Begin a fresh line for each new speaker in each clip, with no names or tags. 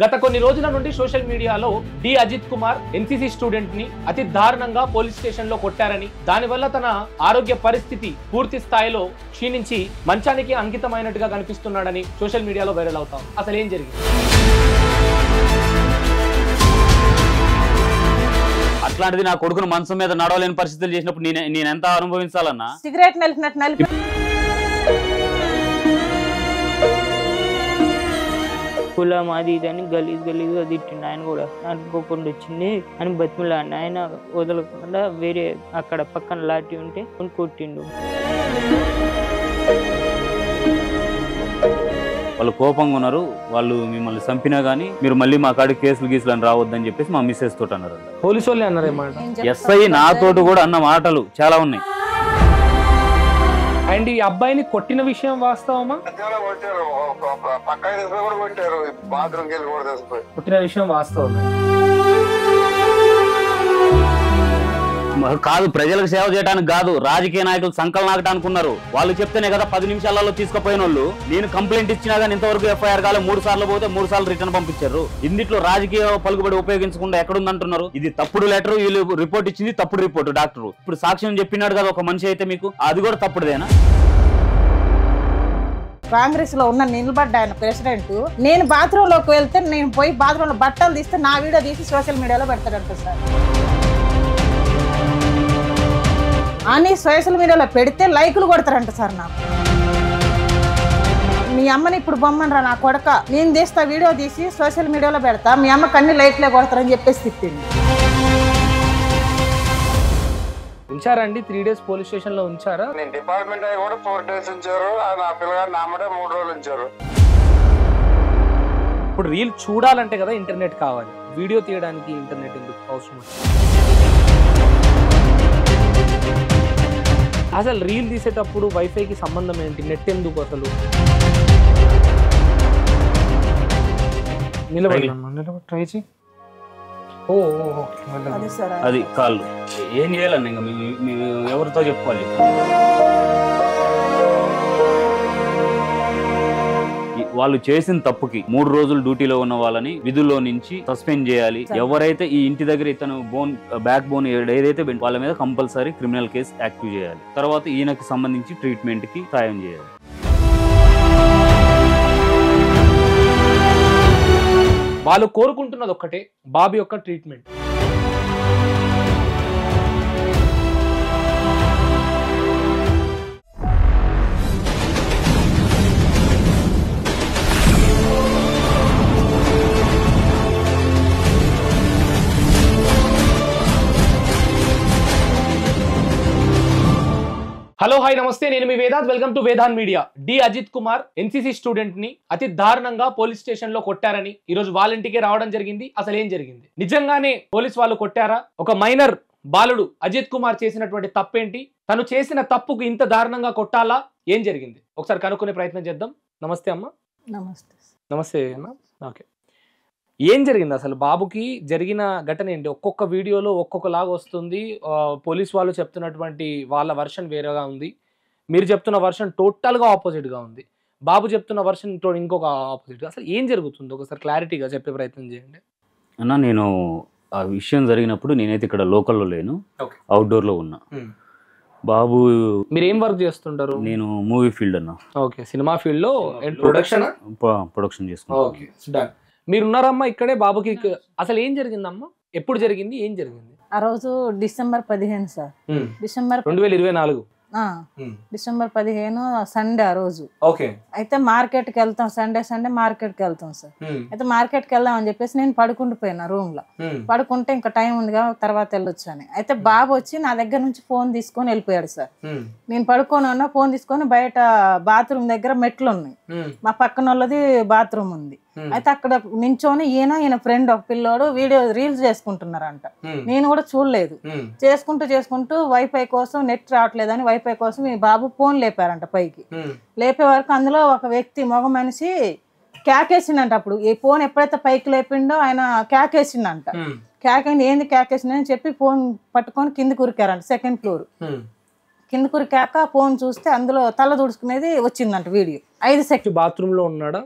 గత కొన్ని రోజుల నుండి సోషల్ మీడియాలో D Ajith Kumar NCC student ని అతి దారుణంగా పోలీస్ స్టేషన్ లో కొట్టారని, దానివల్ల తన ఆరోగ్య పరిస్థితి పూర్తి స్థాయిలో క్షీణించి మంచానికి అంకితమైనట్టుగా కనిపిస్తున్నాడని సోషల్ మీడియాలో వైరల్ అవుతాం. అసలు ఏం జరిగింది?
అట్లాంటిది నా కొడుకును మనసు మీద నడవలేని పరిస్థితులు చేసినప్పుడు నేను ఎంత అనుభవించాలన్నా?
సిగరెట్ నలిపినట్టు
కులం అది ఇది అని గలీజ్గా తిట్టిండు. ఆయన కూడా అనుకోకుండా వచ్చింది అని బతిమలాడిన ఆయన వదలకుండా వేరే అక్కడ పక్కన లాఠీ ఉంటే కొట్టిండు.
వాళ్ళు కోపంగా ఉన్నారు, వాళ్ళు మిమ్మల్ని చంపినా గానీ మీరు మళ్ళీ మా కాడికి కేసులు అని రావద్దని చెప్పేసి మా మిస్సెస్ తోటి అన్నారు.
పోలీసు వాళ్ళే అన్నారు.
ఎస్ఐ నాతోటి కూడా అన్న మాటలు చాలా ఉన్నాయి.
అండ్ ఈ అబ్బాయిని కొట్టిన విషయం వాస్తవమా? కొట్టిన విషయం వాస్తవమే
కాదు, ప్రజలకు సేవ చేయడానికి కాదు, రాజకీయ నాయకులు సంకల్ నాకడానికి ఉన్నారు. వాళ్ళు చెప్తేనే కదా 10 నిమిషాలలో తీసుకుపోయిన వాళ్ళు. నేను కంప్లైంట్ ఇచ్చినా కానీ ఇంతవరకు ఎఫ్ఐఆర్ కాలే. 3 సార్లు పోతే 3 సార్లు రిటర్న్ పంపించారు. ఇందులో రాజకీయ పలుకుబడి ఉపయోగించకుండా ఎక్కడుందంటున్నారు. ఇది తప్పుడు లెటర్, వీళ్ళు రిపోర్ట్ ఇచ్చింది తప్పుడు రిపోర్ట్. డాక్టర్ ఇప్పుడు సాక్ష్యం చెప్పినాడు కదా ఒక మనిషి అయితే, మీకు అది కూడా తప్పుడుదేనా?
కాంగ్రెస్ లో ఉన్న నిలబడ్డ ఆయన ప్రెసిడెంట్, నేను బాత్రూమ్ లోకి వెళ్తే నేను పోయి బాత్రూమ్ లో బట్టలు తీస్తే నా వీడియో తీసి సోషల్ మీడియాలో పెడతాడంట సార్. అని సోషల్ మీడియాలో పెడితే లైకులు కొడతారంట సార్. నాకు మీ అమ్మని ఇప్పుడు బొమ్మనరా నా కొడక, నేను తీస్తా వీడియో తీసి సోషల్ మీడియాలో పెడతా, మీ అమ్మకి అన్ని లైక్లే కొడతారని చెప్పేసి తిట్టింది.
ఉంచారండి 3 days పోలీస్ స్టేషన్ లో ఉంచారా?
నేను డిపార్ట్మెంట్ అయ్యి కూడా 4 days ఉంచారు. నా పిల్లగారు నామడే 3 రోజులు ఉంచారు.
ఇప్పుడు రీల్ చూడాలంటే కదా ఇంటర్నెట్ కావాలి, వీడియో తీయడానికి ఇంటర్నెట్ ఎందుకు అవసరం? అసలు రీల్ తీసేటప్పుడు వైఫైకి సంబంధం ఏంటి? నెట్ ఎందుకు అసలు? నిలబడి ట్రై చేయి.
అది కాళ్ళు ఏం చేయాలండి? ఇంకా మేము ఎవరితో చెప్పుకోవాలి? వాళ్ళు చేసిన తప్పుకి 3 రోజులు డ్యూటీలో ఉన్న వాళ్ళని విధుల్లో నుంచి సస్పెండ్ చేయాలి. ఎవరైతే ఈ ఇంటి దగ్గర ఇతను బ్యాక్ బోన్ ఏదైతే వాళ్ళ మీద కంపల్సరీ క్రిమినల్ కేసు యాక్టివ్ చేయాలి. తర్వాత ఈయనకి సంబంధించి ట్రీట్మెంట్ కి సాయం చేయాలి.
వాళ్ళు కోరుకుంటున్నది ఒక్కటే, బాబు యొక్క ట్రీట్మెంట్. హలో హాయ్ నమస్తే, నేను మీ Vedant. Welcome to Vedant media. D Ajith Kumar NCC student ని అతి దారుణంగా పోలీస్ స్టేషన్ లో కొట్టారని ఈ రోజు వాళ్ళ ఇంటికి రావడం జరిగింది. అసలు ఏం జరిగింది? నిజంగానే పోలీస్ వాళ్ళు కొట్టారా? ఒక మైనర్ బాలుడు అజిత్ కుమార్ చేసినటువంటి తప్పేంటి? తను చేసిన తప్పుకు ఇంత దారుణంగా కొట్టాలా? ఏం జరిగింది? ఒకసారి కనుక్కునే ప్రయత్నం చేద్దాం. నమస్తే అమ్మ.
నమస్తే.
నమస్తే అన్న. ఓకే, ఏం జరిగింది అసలు? బాబుకి జరిగిన ఘటన ఏంటి? ఒక్కొక్క వీడియోలో ఒక్కొక్కలాగా వస్తుంది. పోలీస్ వాళ్ళు చెప్తున్నటువంటి వాళ్ళ వర్షన్ వేరేగా ఉంది, మీరు చెప్తున్న వర్షన్ టోటల్గా ఆపోజిట్గా ఉంది, బాబు చెప్తున్న వర్షన్ ఇంకొక ఆపోజిట్గా. అసలు ఏం జరుగుతుంది? ఒకసారి క్లారిటీగా చెప్పే ప్రయత్నం చేయండి
అన్న. నేను ఆ విషయం జరిగినప్పుడు నేనైతే ఇక్కడ లోకల్లో లేను, అవుట్డోర్లో ఉన్నా. బాబు
మీరు ఏం వర్క్ చేస్తుంటారు?
నేను మూవీ ఫీల్డ్ అన్న.
ఓకే, సినిమా ఫీల్డ్ లో
ప్రొడక్షన్ చేసుకుంటా.
Okay, done. మీరున్నారమ్మా ఇక్కడే. బాబుకి అసలు ఏం జరిగిందమ్మా? ఎప్పుడు జరిగింది? ఏం జరిగింది?
ఆ రోజు December 15 sir. December
2024.
December 15 Sunday ఆ రోజు.
ఓకే.
అయితే మార్కెట్కి వెళ్తాం, సండే మార్కెట్కి వెళ్తాం సార్. అయితే మార్కెట్కి వెళ్దాం అని చెప్పేసి నేను పడుకుండిపోయినా రూమ్ లో. పడుకుంటే ఇంకా టైం ఉందిగా తర్వాత వెళ్ళొచ్చు అని. అయితే బాబు వచ్చి నా దగ్గర నుంచి ఫోన్ తీసుకొని వెళ్ళిపోయాడు సార్. నేను పడుకొని ఉన్నా, ఫోన్ తీసుకొని బయట బాత్రూమ్ దగ్గర మెట్లు ఉన్నాయి, మా పక్కన వాళ్ళది బాత్రూమ్ ఉంది. అయితే అక్కడ నించోని ఈయన ఫ్రెండ్ ఒక పిల్లోడు రీల్స్ చేసుకుంటున్నారంట. నేను కూడా చూడలేదు. చేసుకుంటూ వైఫై కోసం నెట్ రావట్లేదని వైఫై కోసం ఈ బాబు ఫోన్ లేపారంట పైకి. లేపే వరకు అందులో ఒక వ్యక్తి మగ మనిషి కేకేసిండంట. అప్పుడు ఈ ఫోన్ ఎప్పుడైతే పైకి లేపిండో ఆయన కేకేసిండంట. కేకైంది, ఏంది కేకేసిందని చెప్పి ఫోన్ పట్టుకొని కింద కురికారంట, 2nd floor. కింద కురికాక ఫోన్ చూస్తే అందులో తల దుడుచుకునేది వచ్చిందంట వీడియో 5 సెకండ్.
బాత్రూమ్ లో ఉన్నాడా?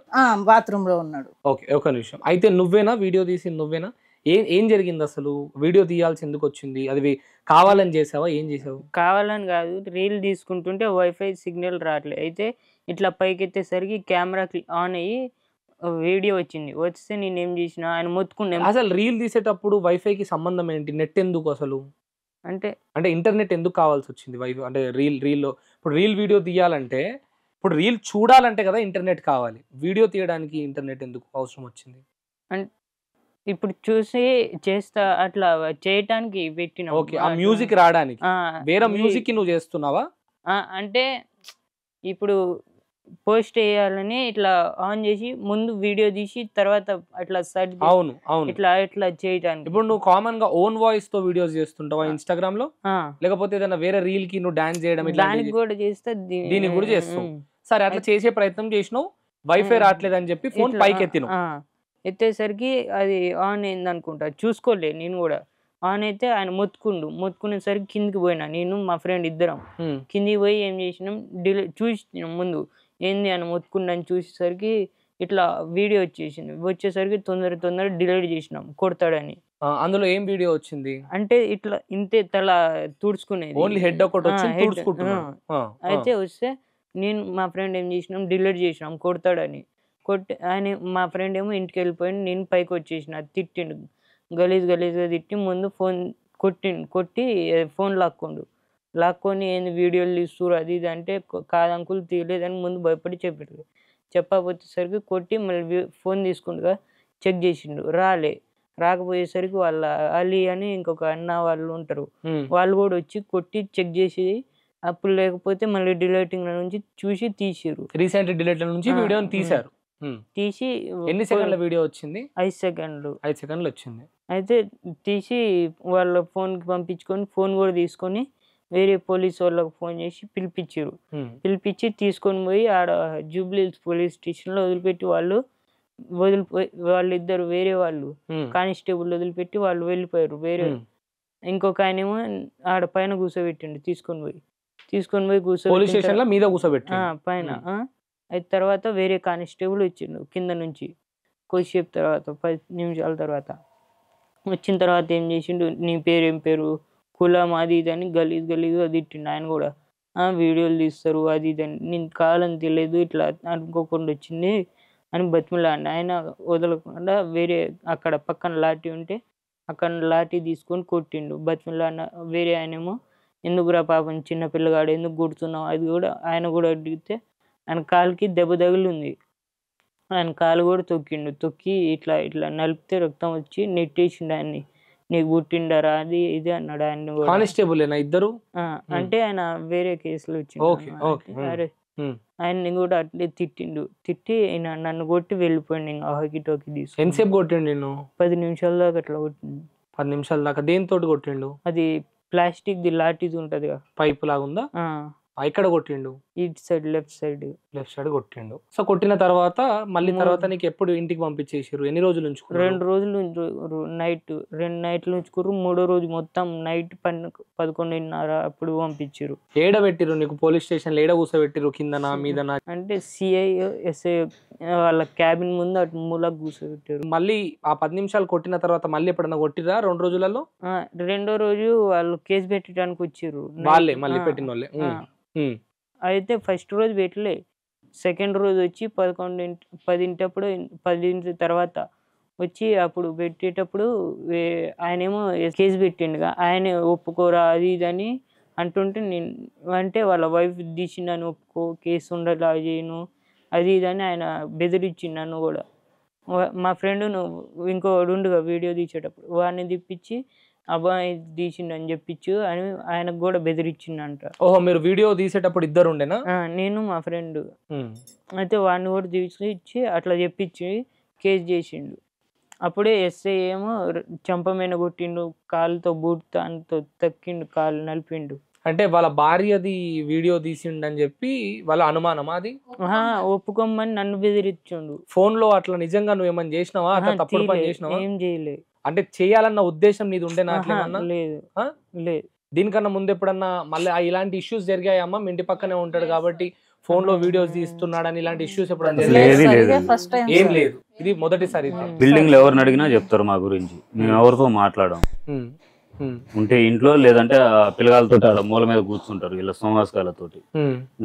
బాత్రూమ్ లో ఉన్నాడు.
ఓకే, ఒక నిమిషం. అయితే నువ్వేనా వీడియో తీసింది? నువ్వేనా? ఏం జరిగింది అసలు? వీడియో తీయాల్సి ఎందుకు వచ్చింది? అది కావాలని చేసావా? ఏం చేసావు?
కావాలని కాదు, రీల్ తీసుకుంటుంటే వైఫై సిగ్నల్ రావట్లేదు. అయితే ఇట్లా పైకెత్తేసరికి కెమెరా ఆన్ అయ్యి వీడియో వచ్చింది. వస్తే నేను ఏం చేసిన, ఆయన మొత్తుకున్నా.
అసలు రీల్ తీసేటప్పుడు వైఫైకి సంబంధం ఏంటి? నెట్ ఎందుకు అసలు?
అంటే
ఇంటర్నెట్ ఎందుకు కావాల్సి వచ్చింది? వైఫై అంటే రీల్లో ఇప్పుడు రీల్ వీడియో తీయాలంటే, ఇప్పుడు రీల్ చూడాలంటే కదా ఇంటర్నెట్ కావాలి. వీడియో తీయడానికి ఇంటర్నెట్ ఎందుకు అవసరం వచ్చింది?
ఇప్పుడు చూసి చేస్తా అట్లా చేయటానికి పెట్టిన.
ఓకే, ఆ మ్యూజిక్ రావడానికి. వేరే మ్యూజిక్ నువ్వు చేస్తున్నావా?
అంటే ఇప్పుడు పోస్ట్ చేయాలని ఇట్లా ఆన్ చేసి ముందు వీడియో తీసి తర్వాత అట్లా సర్చ్.
అవును,
ఇట్లా చేయటానికి.
ఇప్పుడు నువ్వు కామన్ గా ఓన్ వాయిస్ తో వీడియోస్ చేస్తుంటావా ఇన్స్టాగ్రామ్ లో? లేకపోతే ఏదైనా వేరే రీల్ కి నువ్వు డాన్స్ చేయడం
దానికి కూడా చేస్తే
దీనికి కూడా చేస్తావు. సరే, అట్లా చేసే ప్రయత్నం చేసినావు, వైఫై రావట్లేదని చెప్పి ఫోన్ పైకి
ఎత్తేసరికి అది ఆన్ అయింది అనుకుంటా, చూసుకోలే నేను కూడా. ఆన్ అయితే ఆయన మొత్తుకునేసరికి కిందికి పోయినా, నేను మా ఫ్రెండ్ ఇద్దరం కిందికి పోయి ఏం చేసినాం, చూసినాం ముందు ఏంది అని మొత్తుకుందని చూసేసరికి ఇట్లా వీడియో వచ్చేసరికి తొందర డిలీట్ చేసినాం కొడతాడని.
అందులో ఏం వీడియో వచ్చింది
అంటే ఇట్లా ఇంతే తల తుడుచుకునేది,
ఓన్లీ హెడ్ ఒకటి వచ్చింది.
అయితే వస్తే నేను మా ఫ్రెండ్ ఏం చేసినాం, డిలీట్ చేసినాం కొడతాడని. ఆయన మా ఫ్రెండ్ ఏమో ఇంటికి వెళ్ళిపోయింది, నేను పైకి వచ్చేసిన. తిట్టిండు, గలీజ్గా తిట్టి ముందు ఫోన్ కొట్టి ఫోన్ లాక్కొని ఏంది వీడియోలు తీస్తున్నారు అది ఇది అంటే, కాదు అంకుల్ తీయలేదని ముందు భయపడి చెప్పకపోతేసరికి కొట్టి మళ్ళీ ఫోన్ తీసుకుంటుగా చెక్ చేసిండు, రాకపోయేసరికి వాళ్ళ అలీ అని ఇంకొక అన్న వాళ్ళు ఉంటారు, వాళ్ళు కూడా వచ్చి కొట్టి చెక్ చేసి అప్పుడు లేకపోతే మళ్ళీ డిలీటింగ్ నుంచి చూసి తీసిరు.
రీసెంట్ డిలీట్ నుంచి వీడియోని తీశారు.
తీసి
ఎన్ని సెకండ్ల వీడియో వచ్చింది?
5 సెకండ్లు
వచ్చింది.
అయితే తీసి వాళ్ళ ఫోన్కి పంపించుకొని ఫోన్ కూడా తీసుకొని వేరే పోలీస్ వాళ్ళకి ఫోన్ చేసి పిలిపించి తీసుకొని పోయి ఆడ జూబ్లీహిల్స్ పోలీస్ స్టేషన్లో వదిలిపెట్టి వాళ్ళిద్దరు వేరే వాళ్ళు కానిస్టేబుల్ వదిలిపెట్టి వాళ్ళు వెళ్ళిపోయారు. వేరే ఇంకొక ఆయన ఏమో ఆడ పైన కూర్చోబెట్టిండు, తీసుకొని పోయి కూర్చోబెట్టి పైన. అయితే తర్వాత వేరే కానిస్టేబుల్ వచ్చిండు కింద నుంచి కొద్దిసేపు తర్వాత, 10 నిమిషాల తర్వాత వచ్చిన తర్వాత ఏం చేసిండు, నీ ఏం పేరు, కులం అది ఇది అని గలీజ్గా తిట్టిండు. ఆయన కూడా వీడియోలు తీస్తారు అది ఇది అని, నేను కావాలని తెలియదు ఇట్లా అనుకోకుండా వచ్చింది అని బతిమిలాడిన. ఆయన వదలకుండా వేరే అక్కడ పక్కన లాఠీ ఉంటే అక్కడ లాఠీ తీసుకొని కొట్టిండు, బతిమిలాడిన. వేరే ఆయనేమో ఎందుకురా పాపం చిన్న పిల్లగాడు ఎందుకు కొడుతున్నావు అది కూడా ఆయన కూడా అడిగితే ఆయన కాలుకి దెబ్బ తగిలింది. ఆయన కాలు కూడా తొక్కి ఇట్లా నలిపితే రక్తం వచ్చి నెట్టేసిండు ఆయన్ని. నీకు పుట్టిండారా అది ఇది అన్నాడు ఆయన.
కానిస్టేబుల్ ఇద్దరు
అంటే ఆయన వేరే కేసులో వచ్చిండు. అరే ఆయన్ని కూడా అట్లే తిట్టి నన్ను కొట్టి వెళ్ళిపోయింది. ఇంకా హాకీ తీసుకు.
ఎంతసేపు కొట్టిండు నిన్ను?
10 నిమిషాల దాకా అట్లా కొట్టిండు.
10 నిమిషాల దాకా దేనితో కొట్టిండు?
అది ప్లాస్టిక్ ది లాఠీది ఉంటది,
పైప్ లాగా ఉందా? ఎక్కడ కొట్టిండు?
ఇటు సైడ్ లెఫ్ట్ సైడ్
కొట్టిండు. సో కొట్టిన తర్వాత మళ్ళీ నీకు ఎప్పుడు ఇంటికి పంపించేసారు? ఎన్ని రోజులు ఉంచుకున్నారు?
2 రోజులు నైట్ 2 నైట్లు ఉంచుకురు. 3వ రోజు మొత్తం నైట్ 11:30 అప్పుడు పంపించారు.
ఏడ పెట్టిరు నీకు? పోలీస్ స్టేషన్ ఏడ కూర్చోబెట్టిరు? కిందనా మీదనా?
అంటే సిఐ ఎస్ఐ వాళ్ళ క్యాబిన్ ముందు అటు మూలకు కూర్చోబెట్టారు.
మళ్ళీ ఆ 10 నిమిషాలు కొట్టిన తర్వాత మళ్ళీ ఎప్పుడన్నా కొట్టిరా 2 రోజులలో?
2వ రోజు వాళ్ళు కేసు పెట్టడానికి వచ్చారు
వాళ్ళే, మళ్ళీ పెట్టిన వాళ్ళే.
అయితే ఫస్ట్ రోజు పెట్టలే, సెకండ్ రోజు వచ్చి 10 తర్వాత వచ్చి అప్పుడు పెట్టేటప్పుడు ఆయనేమో కేసు పెట్టిండుగా, ఆయనే ఒప్పుకోరా అది ఇది అని అంటుంటే నేను అంటే వాళ్ళ వైఫ్ తీసిండని ఒప్పుకో, కేసు ఉండేలా చేయను అది ఇది అని ఆయన బెదిరించిండు నన్ను కూడా. మా ఫ్రెండ్ ఇంకోడు ఉండుగా వీడియో తీసేటప్పుడు వాడిని తిప్పించి అబ్బాయి తీసిండని చెప్పించు అని ఆయనకు కూడా బెదిరించిండంట.
ఓహో, మీరు వీడియో తీసేటప్పుడు ఇద్దరు ఉండేనా?
నేను మా ఫ్రెండ్. అయితే వాడిని కూడా తీసుకొచ్చి అట్లా చెప్పించి కేసు చేసిండు. అప్పుడే ఎస్ఐ ఏమో చంపమైన కొట్టిండు, కాలుతో బూట్తో తక్కిండు, కాలు నలిపిండు.
అంటే వాళ్ళ భార్యది వీడియో తీసిండని చెప్పి వాళ్ళ అనుమానమా అది?
ఒప్పుకోమని నన్ను బెదిరించుండు.
ఫోన్ లో అట్లా నిజంగా నువ్వు ఏమన్నా చేసినావా? అట్లా తప్పుడు పని చేసినావా?
ఏం చేయలేదు.
అంటే చేయాలన్న ఉద్దేశం నీది ఉండే?
లేదు.
దీనికన్నా ముందు ఎప్పుడన్నా మళ్ళీ ఇలాంటి ఇష్యూస్ జరిగాయమ్మా? మీ ఇంటి పక్కనే ఉంటాడు కాబట్టి ఫోన్ లో వీడియోస్ తీస్తున్నాడని ఇలాంటి ఇష్యూస్ ఎప్పుడన్నా
ఫస్ట్ టైం
ఏం లేదు, ఇది మొదటిసారి.
బిల్డింగ్ లో ఎవరిని అడిగినా చెప్తారు మా గురించి, మేము ఎవరితో మాట్లాడాం. ఉంటే ఇంట్లో, లేదంటే ఆ పిల్లగాలతో ఆడ మూల మీద కూర్చుంటారు ఇలా సోమాస్కాలతోటి,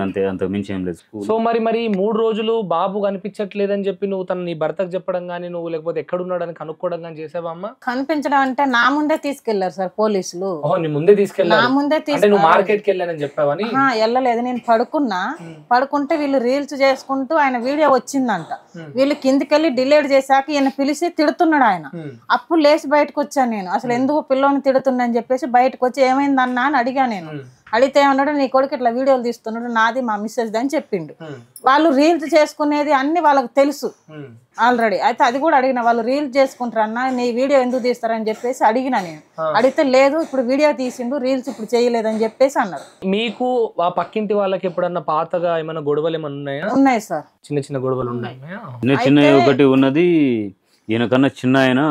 అంతే, అంత మించి ఏం లేదు.
సో మరి 3 రోజులు బాబు కనిపించట్లేదని చెప్పి నువ్వు నీ భర్తకు చెప్పడం గానీ, నువ్వు లేకపోతే ఎక్కడున్నాడని కనుక్కోవడం గానీ చేసావా అమ్మా?
కనిపించడం అంటే నా ముందే తీసుకెళ్లారు సార్ పోలీసులు.
నీ ముందే తీసుకెళ్ళా?
నా ముందే
నువ్వు మార్కెట్ కి వెళ్ళానని చెప్పావని?
వెళ్ళలేదు, నేను పడుకుంటే వీళ్ళు రీల్స్ చేసుకుంటూ ఆయన వీడియో వచ్చిందంట. వీళ్ళు కిందికెళ్ళి డిలీట్ చేశాక ఈయన పిలిచి తిడుతున్నాడు ఆయన. అప్పుడు లేచి బయటకు వచ్చాను నేను. అసలు ఎందుకు పిల్లని తిడుతుందని చెప్పేసి బయటకు వచ్చి ఏమైందన్నా అని అడిగా నేను. అడిగితే ఏమన్నాడు, నీ కొడుకు ఇట్లా వీడియోలు తీస్తున్నాడు, నాది మా మిస్సెస్ అని చెప్పిండు. వాళ్ళు రీల్స్ చేసుకునేది అన్ని వాళ్ళకి తెలుసు ఆల్రెడీ. అయితే అది కూడా అడిగిన, వాళ్ళు రీల్స్ చేసుకుంటారు అన్న, నీ వీడియో ఎందుకు తీస్తారని చెప్పేసి అడిగిన నేను. అడిగితే లేదు, ఇప్పుడు వీడియో తీసిండు, రీల్స్ ఇప్పుడు చేయలేదని చెప్పేసి అన్నారు.
మీకు ఆ పక్కింటి వాళ్ళకి ఎప్పుడన్నా పాతగా ఏమైనా గొడవలు ఏమైనా ఉన్నాయా?
ఉన్నాయి సార్,
చిన్న చిన్న గొడవలు ఉన్నాయి.
చిన్న ఒకటి ఉన్నది, ఈయనకన్నా చిన్న ఆయన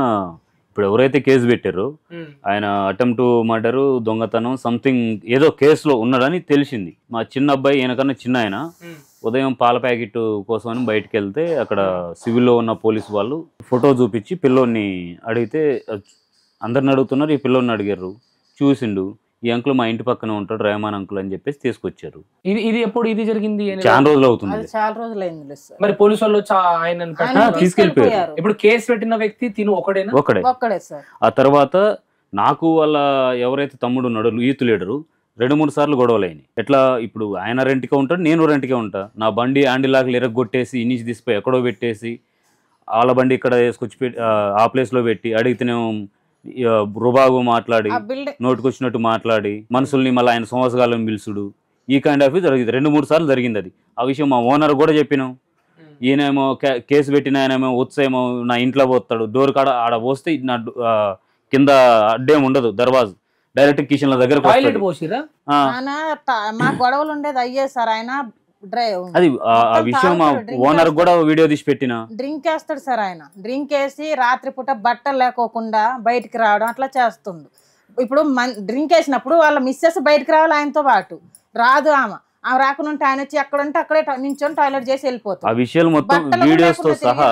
ఇప్పుడు ఎవరైతే కేసు పెట్టారో ఆయన అటెంప్ట్ మర్డర్, దొంగతనం సంథింగ్ ఏదో కేసులో ఉన్నాడని తెలిసింది. మా చిన్న అబ్బాయి, ఈయనకన్నా చిన్న ఆయన, ఉదయం పాల ప్యాకెట్ కోసం అని బయటకు వెళ్తే అక్కడ సివిల్లో ఉన్న పోలీసు వాళ్ళు ఫోటో చూపించి పిల్లోని అడిగితే, అందరిని అడుగుతున్నారు, ఈ పిల్లోని అడిగారు. చూసిండు, ఈ అంకుల్ మా ఇంటి పక్కన ఉంటాడు, రెహమాన్ అంకుల్ అని చెప్పేసి తీసుకొచ్చారు.
ఇది ఎప్పుడు ఇది జరిగింది?
చాలా రోజులు అవుతుంది.
చాలా రోజులు అయింది.
మరి పోలీసు వాళ్ళు ఆయన
తీసుకెళ్లిపోయారు.
ఇప్పుడు కేసు పెట్టిన వ్యక్తి తిను
ఒకడే. ఆ తర్వాత నాకు వాళ్ళ ఎవరైతే తమ్ముడు ఉన్నాడో యూత్ లీడరు 2-3 సార్లు గొడవలు అయినాయి. ఎట్లా, ఇప్పుడు ఆయన రెంట్కే ఉంటాడు, నేను రెంట్కే ఉంటా. నా బండి హ్యాండిల్ ఎరగొట్టేసి ఇన్నించి తీసిపోయి ఎక్కడో పెట్టేసి, వాళ్ళ బండి ఇక్కడ వేసుకొచ్చి ఆ ప్లేస్లో పెట్టి, అడిగితేనేమో రుబాగు మాట్లాడి, నోటుకొచ్చినట్టు మాట్లాడి, మనుషుల్ని మళ్ళీ ఆయన సంవత్సరాలను పిలుచుడు, ఈ కైండ్ ఆఫ్ జరిగింది. 2-3 సార్లు జరిగింది అది. ఆ విషయం మా ఓనర్ కూడా చెప్పినాం. ఈయనేమో కేసు పెట్టిన ఆయనేమో వచ్చేమో నా ఇంట్లో పోతాడు, డోర్ కాడ ఆడ పోస్తే నా కింద అడ్డేం ఉండదు, దర్వాజు డైరెక్ట్ కిచెన్ లో దగ్గర
మా గొడవలు ఉండేది అయ్యే సార్. ఆయన
అది ఆ విషయం మా ఓనర్ కూడా వీడియో తీసి పెట్టిన.
డ్రింక్ వేస్తాడు సార్ ఆయన. డ్రింక్ వేసి రాత్రిపూట బట్టలు లేకోకుండా బయటికి రావడం అట్లా చేస్తుండు. ఇప్పుడు డ్రింక్ వేసినప్పుడు వాళ్ళ మిస్సెస్ బయటకు రావాలి ఆయనతో పాటు, రాదు ఆమె రాకుండా ఆయన వచ్చి ఎక్కడ ఉంటే అక్కడే నించొని టాయిలెట్ చేసి వెళ్ళిపోతాడు.
ఆ విషయాలు మొత్తం వీడియోస్ తో సహా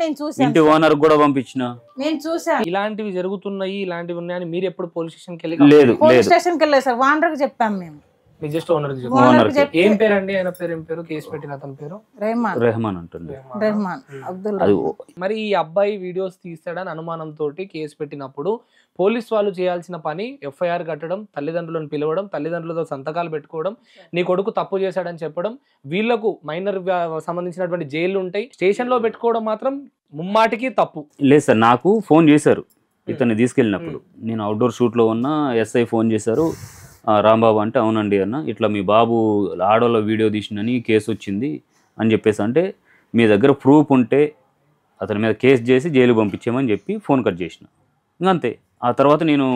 నేను చూసాను,
ఇంటి ఓనర్ కూడా పంపించిన.
నేను చూసాను
ఇలాంటివి జరుగుతున్నాయి, ఇలాంటివి ఉన్నాయని. మీరు ఎప్పుడు పోలీస్ స్టేషన్కి వెళ్ళి?
లేదు,
పోలీస్ స్టేషన్కి వెళ్ళలేదు సార్, ఓనర్ కి చెప్పాము మేము.
జస్ట్ ఓనర్ ఏం పేరు అండి ఆయన పేరు? ఏం పేరు? కేసు పెట్టిన అతని పేరు
రెహమాన్ అంటుంది.
మరి ఈ అబ్బాయి వీడియోస్ తీస్తాడని అనుమానంతో కేసు పెట్టినప్పుడు పోలీస్ వాళ్ళు చేయాల్సిన పని ఎఫ్ఐఆర్ కట్టడం, తల్లిదండ్రులను పిలవడం, తల్లిదండ్రులతో సంతకాలు పెట్టుకోవడం, నీ కొడుకు తప్పు చేశాడని చెప్పడం, వీళ్లకు మైనర్ సంబంధించినటువంటి జైలు ఉంటాయి, స్టేషన్ లో పెట్టుకోవడం మాత్రం ముమ్మాటికి తప్పు.
లేదు సార్, నాకు ఫోన్ చేశారు ఇతన్ని తీసుకెళ్ళినప్పుడు. నేను అవుట్డోర్ షూట్ లో ఉన్న ఎస్ఐ ఫోన్ చేశారు. రాంబాబు అంటే అవునండి అన్న, ఇట్లా మీ బాబు ఆడోళ్ళ వీడియో తీసిందని కేసు వచ్చింది అని చెప్పేసి అంటే, మీ దగ్గర ప్రూఫ్ ఉంటే అతని మీద కేసు చేసి జైలు పంపించామని చెప్పి ఫోన్ కట్ చేసిన. ఇంకంతే. ఆ తర్వాత నేను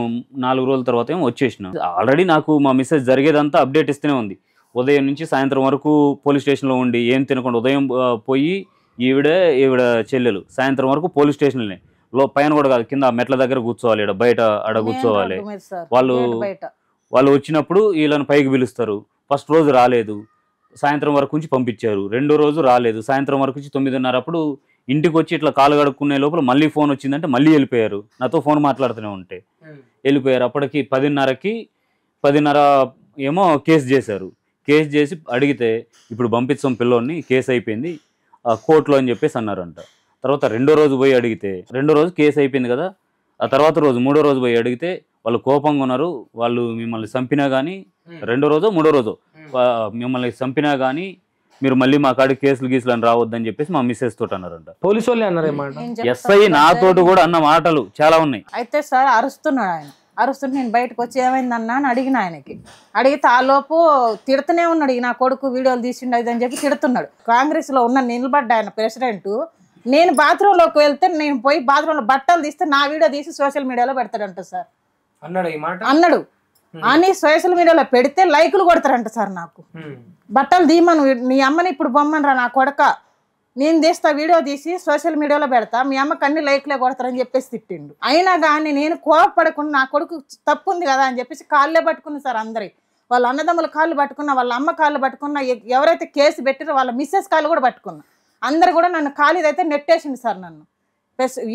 4 రోజుల తర్వాత ఏమో వచ్చేసిన. ఆల్రెడీ నాకు మా మిస్సెస్ జరిగేదంతా అప్డేట్ ఇస్తూనే ఉంది. ఉదయం నుంచి సాయంత్రం వరకు పోలీస్ స్టేషన్లో ఉండి ఏం తినకుండా ఉదయం పోయి ఈవిడ చెల్లెలు సాయంత్రం వరకు పోలీస్ స్టేషన్లోనే, పైన కూడా కాదు, కింద మెట్ల దగ్గర కూర్చోవాలి, ఇక్కడ బయట ఆడ కూర్చోవాలి. వాళ్ళు వచ్చినప్పుడు వీళ్ళని పైకి పిలుస్తారు. ఫస్ట్ రోజు రాలేదు, సాయంత్రం వరకు నుంచి పంపించారు. 2వ రోజు రాలేదు, సాయంత్రం వరకు నుంచి 9:30 అప్పుడు ఇంటికి వచ్చి ఇట్లా కాలు కడుక్కునే లోపల మళ్ళీ ఫోన్ వచ్చిందంటే మళ్ళీ వెళ్ళిపోయారు. నాతో ఫోన్ మాట్లాడుతూనే ఉంటే వెళ్ళిపోయారు. అప్పటికి 10:30 ఏమో కేసు చేశారు. కేసు చేసి అడిగితే ఇప్పుడు పంపించాం పిల్లోని, కేసు అయిపోయింది కోర్టులో అని చెప్పేసి అన్నారంట. తర్వాత 2వ రోజు పోయి అడిగితే, 2వ రోజు కేసు అయిపోయింది కదా, ఆ తర్వాత రోజు 3వ రోజు పోయి అడిగితే వాళ్ళు కోపంగా ఉన్నారు, వాళ్ళు మిమ్మల్ని చంపినా కానీ, 2వ రోజు 3వ రోజు మిమ్మల్ని చంపినా కానీ మీరు మళ్ళీ మా కాడికి కేసులు గీసులు అని రావద్దని చెప్పేసి మా మిస్సెస్ తోటి అన్నారంట.
పోలీసు వాళ్ళు అన్నారేమాట.
ఎస్ఐ నాతోటి కూడా అన్న మాటలు చాలా ఉన్నాయి.
అయితే సార్ అరుస్తున్నాడు ఆయన, అరుస్తుంటే నేను బయటకు వచ్చి ఏమైందన్నా అని అడిగిన ఆయనకి. అడిగితే ఆ లోపు తిడుతూనే ఉన్నాడు, నా కొడుకు వీడియోలు తీసిండు అది అని చెప్పి తిడుతున్నాడు. కాంగ్రెస్ లో ఉన్న నిలబడ్డ ఆయన ప్రెసిడెంట్, నేను బాత్రూంలోకి వెళ్తే నేను పోయి బాత్రూంలో బట్టలు తీస్తే నా వీడియో తీసి సోషల్ మీడియాలో పెడతాడంట సార్. అన్నాడు అని సోషల్ మీడియాలో పెడితే లైకులు కొడతారంట సార్. నాకు బట్టలు తీయమను, నీ అమ్మని ఇప్పుడు బొమ్మనరా నా కొడక, నేను తీస్తా వీడియో తీసి సోషల్ మీడియాలో పెడతా, మీ అమ్మకి అన్ని లైక్లే కొడతారని చెప్పేసి తిట్టిండు. అయినా కానీ నేను కోపపడకుండా నా కొడుకు తప్పు ఉంది కదా అని చెప్పేసి కాళ్ళే పట్టుకున్నా సార్. అందరి వాళ్ళ అన్నదమ్ముల కాళ్ళు పట్టుకున్నా, వాళ్ళ అమ్మ కాళ్ళు పట్టుకున్నా, ఎవరైతే కేసు పెట్టారో వాళ్ళ మిస్సెస్ కాళ్ళు కూడా పట్టుకున్నా. అందరు కూడా నన్ను ఖాళీదైతే నెట్టేసింది సార్. నన్ను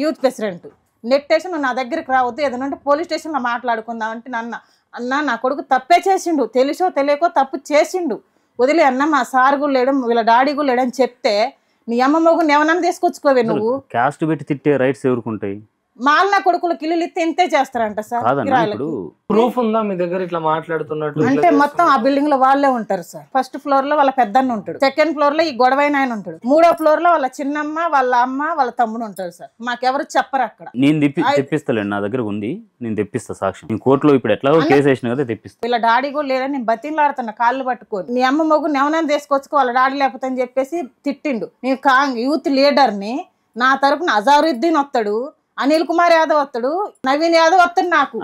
యూత్ ప్రెసిడెంట్ నెట్టేసి నువ్వు నా దగ్గరికి రావద్దు, ఏదైనా ఉంటే పోలీస్ స్టేషన్లో మాట్లాడుకుందాం అంటే అన్న నా కొడుకు తప్పే చేసిండు, తెలుసో తెలియకో తప్పు చేసిండు, వదిలే అన్న, మా సార్ కూడా లేడు, వీళ్ళ డాడీ కూడా లేడని చెప్తే నీ అమ్మ మొగ్గుని ఎవరన్నా తీసుకొచ్చుకోవే నువ్వు.
క్యాస్ట్ పెట్టి తిట్టే రైట్స్ ఎవరుకుంటాయి?
మాలిన కొడుకులకు ఇల్లు ఇస్తే ఇంతే చేస్తారంట సార్.
ప్రూఫ్ ఉందా మీ దగ్గర ఇట్లా మాట్లాడుతున్నట్టు?
అంటే మొత్తం ఆ బిల్డింగ్ లో వాళ్ళే ఉంటారు సార్. ఫస్ట్ ఫ్లోర్ లో వాళ్ళ పెద్దన్న ఉంటాడు, సెకండ్ ఫ్లోర్ లో ఈ గొడవైన ఆయన ఉంటాడు, మూడో ఫ్లోర్ లో వాళ్ళ చిన్నమ్మ, వాళ్ళ అమ్మ, వాళ్ళ తమ్ముడు ఉంటారు సార్. మాకెవరు చెప్పరు అక్కడ.
నేను తెప్పిస్తాను, నా దగ్గర ఉంది, నేను తెప్పిస్తా సాక్ష్యం. నేను కోర్టులో ఇప్పుడు ఎట్లా కేసు వేసిన కదా తెప్పిస్తా.
వీళ్ళ డాడీ కూడా లేదని నేను బతిలాడుతున్నా, కాళ్ళు పట్టుకొని నీ అమ్మ మొగ్గు ఎవరైనా తీసుకొచ్చుకో, వాళ్ళ డాడీ లేకపోతే అని చెప్పేసి తిట్టిండు. నేను యూత్ లీడర్ని, నా తరపున అజారుద్దీన్ వస్తాడు, అనిల్ కుమార్ యాదవ్ వస్తాడు, నవీన్ యాదవ్ వస్తాడు, నాకు